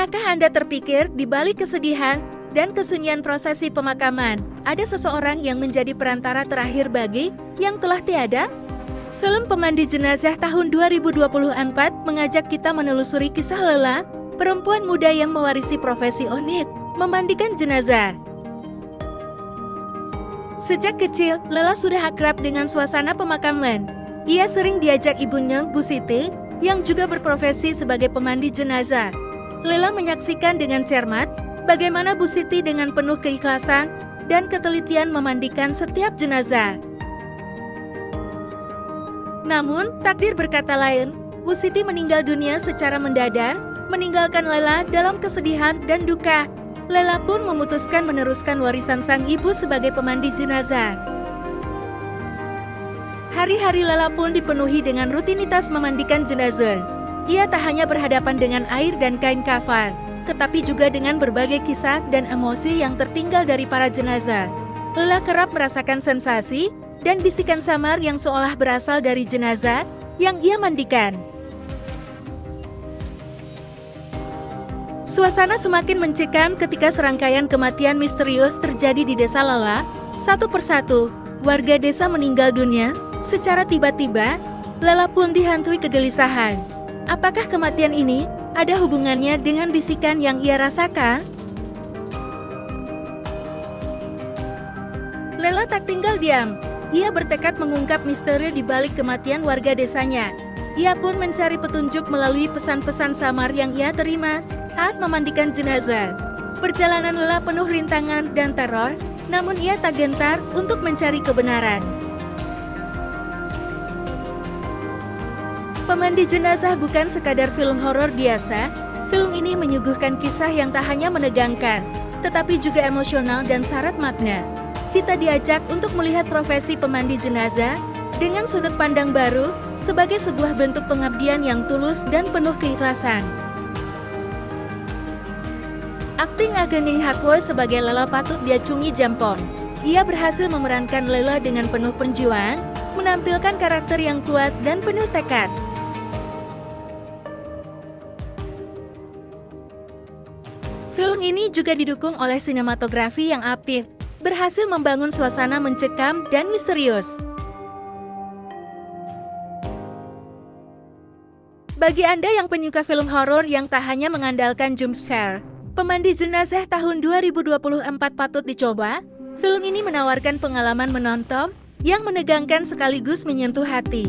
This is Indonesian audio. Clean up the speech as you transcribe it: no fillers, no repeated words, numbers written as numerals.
Pernahkah Anda terpikir di balik kesedihan dan kesunyian prosesi pemakaman, ada seseorang yang menjadi perantara terakhir bagi yang telah tiada? Film Pemandi Jenazah tahun 2024 mengajak kita menelusuri kisah Lela, perempuan muda yang mewarisi profesi unik, memandikan jenazah. Sejak kecil, Lela sudah akrab dengan suasana pemakaman. Ia sering diajak ibunya, Bu Siti, yang juga berprofesi sebagai pemandi jenazah. Lela menyaksikan dengan cermat bagaimana Bu Siti dengan penuh keikhlasan dan ketelitian memandikan setiap jenazah. Namun, takdir berkata lain. Bu Siti meninggal dunia secara mendadak, meninggalkan Lela dalam kesedihan dan duka. Lela pun memutuskan meneruskan warisan sang ibu sebagai pemandi jenazah. Hari-hari Lela pun dipenuhi dengan rutinitas memandikan jenazah. Ia tak hanya berhadapan dengan air dan kain kafan, tetapi juga dengan berbagai kisah dan emosi yang tertinggal dari para jenazah. Lela kerap merasakan sensasi dan bisikan samar yang seolah berasal dari jenazah yang ia mandikan. Suasana semakin mencekam ketika serangkaian kematian misterius terjadi di desa Lela. Satu persatu, warga desa meninggal dunia secara tiba-tiba. Lela pun dihantui kegelisahan. Apakah kematian ini ada hubungannya dengan bisikan yang ia rasakan? Lela tak tinggal diam. Ia bertekad mengungkap misteri di balik kematian warga desanya. Ia pun mencari petunjuk melalui pesan-pesan samar yang ia terima saat memandikan jenazah. Perjalanan Lela penuh rintangan dan teror, namun ia tak gentar untuk mencari kebenaran. Pemandi Jenazah bukan sekadar film horor biasa. Film ini menyuguhkan kisah yang tak hanya menegangkan, tetapi juga emosional dan syarat makna. Kita diajak untuk melihat profesi pemandi jenazah dengan sudut pandang baru, sebagai sebuah bentuk pengabdian yang tulus dan penuh keikhlasan. Akting Agening Hakwo sebagai Lela patut diacungi jempol. Ia berhasil memerankan Lela dengan penuh penjuang, menampilkan karakter yang kuat dan penuh tekad. Film ini juga didukung oleh sinematografi yang apik, berhasil membangun suasana mencekam dan misterius. Bagi Anda yang penyuka film horor yang tak hanya mengandalkan jump scare, Pemandi Jenazah tahun 2024 patut dicoba. Film ini menawarkan pengalaman menonton yang menegangkan sekaligus menyentuh hati.